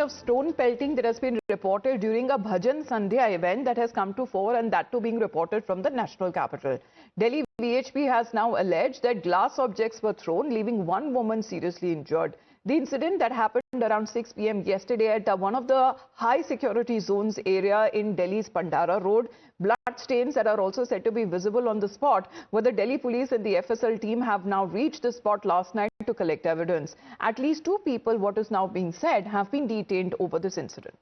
of stone pelting that has been reported during a Bhajan Sandhya event that has come to fore, and that too being reported from the national capital. Delhi VHP has now alleged that glass objects were thrown, leaving one woman seriously injured. The incident that happened around 6 p.m. yesterday at one of the high security zones area in Delhi's Pandara Road. Blood stains that are also said to be visible on the spot, where the Delhi police and the FSL team have now reached the spot last night to collect evidence. At least 2 people, what is now being said, have been detained over this incident.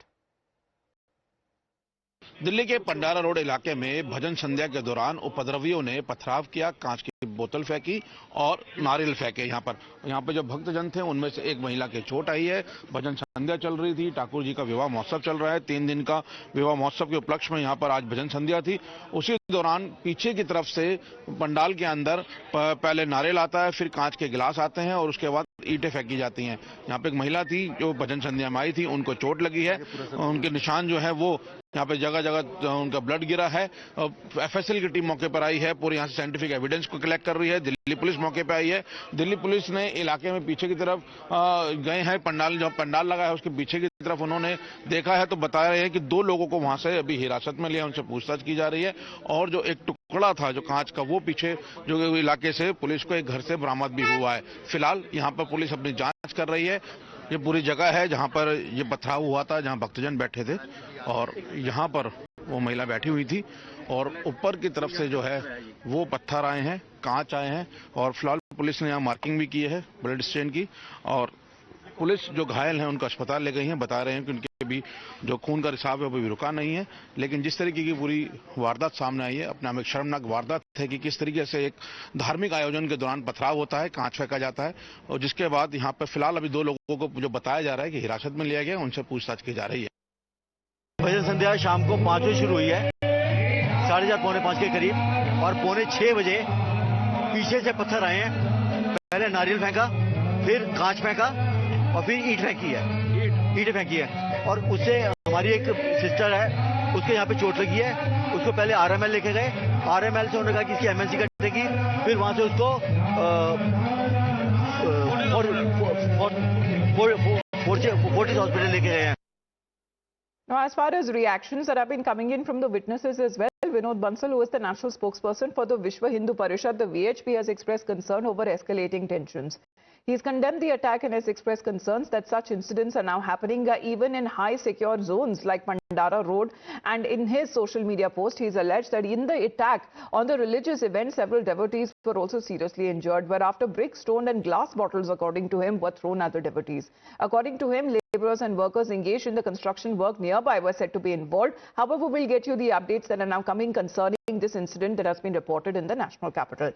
Delhi के Pandara road इलाके में भजन संध्या के दौरान उपद्रवियों ने पथराव किया, कांच की बोतल फेंकी और नारियल फेंके। यहाँ पर जो भक्तजन थे उनमें से एक महिला के चोट आई है। भजन संध्या चल रही थी, ठाकुर जी का विवाह महोत्सव चल रहा है। 3 दिन का विवाह महोत्सव के उपलक्ष्य में यहाँ पर आज भजन संध्या थी। उसी दौरान पीछे की तरफ से पंडाल के अंदर पहले नारियल आता है, फिर कांच के गिलास आते हैं और उसके बाद ईंटें फेंकी जाती हैं। यहाँ पे एक महिला थी जो भजन संध्या में आई थी, उनको चोट लगी है। उनके निशान जो है वो यहाँ पे जगह जगह उनका ब्लड गिरा है। एफएसएल की टीम मौके पर आई है, पूरी यहाँ से साइंटिफिक एविडेंस को कलेक्ट कर रही है। दिल्ली पुलिस मौके पर आई है। दिल्ली पुलिस ने इलाके में पीछे की तरफ गए हैं, पंडाल जो पंडाल लगा है उसके पीछे की तरफ उन्होंने देखा है, तो बता रहे हैं कि 2 लोगों को वहां से अभी हिरासत में लिया, उनसे पूछताछ की जा रही है। और जो एक टुकड़ा था जो कांच का, वो पीछे जो इलाके से पुलिस को एक घर से बरामद भी हुआ है। फिलहाल यहाँ पर पुलिस अपनी जांच कर रही है। ये पूरी जगह है जहां पर ये पथराव हुआ था, जहां भक्तजन बैठे थे और यहाँ पर वो महिला बैठी हुई थी और ऊपर की तरफ से जो है वो पत्थर आए हैं, कांच आए हैं और फिलहाल पुलिस ने यहाँ मार्किंग भी की है ब्लड स्टेन की। और पुलिस जो घायल हैं उनको अस्पताल ले गई हैं। बता रहे हैं कि उनके भी जो खून का रिसाव है वो भी रुका नहीं है। लेकिन जिस तरीके की पूरी वारदात सामने आई है, अपने आप में शर्मनाक वारदात है कि किस तरीके से एक धार्मिक आयोजन के दौरान पथराव होता है, कांच फेंका जाता है और जिसके बाद यहाँ पर फिलहाल अभी 2 लोगों को जो बताया जा रहा है कि हिरासत में लिया गया, उनसे पूछताछ की जा रही है। भजन संध्या शाम को 5 बजे शुरू हुई है, 4:30 पौने 5 के करीब, और पौने 6 बजे पीछे से पत्थर आए हैं। पहले नारियल फेंका, फिर कांच फेंका और फिर ईंट फेंकी है। और उससे हमारी एक सिस्टर है, उसके यहाँ पे चोट लगी है। उसको पहले आरएमएल लेके गए, आरएमएल से उन्होंने कहा कि इसकी एमएलसी कटेगी, फिर वहां से उसको फोर्टिस हॉस्पिटल लेके गए हैं। Now, as far as reactions that have been coming in from the witnesses as well, Vinod Bansal, who is the national spokesperson for the Vishwa Hindu Parishad, the VHP, has expressed concern over escalating tensions. He's condemned the attack and has expressed concerns that such incidents are now happening even in high secure zones like Pandara Road. And in his social media post, he's alleged that in the attack on the religious event, several devotees were also seriously injured, whereafter bricks, stone and glass bottles, according to him, were thrown at the devotees. According to him, laborers and workers engaged in the construction work nearby were said to be involved. However, we'll get you the updates that are now coming concerning this incident that has been reported in the national capital.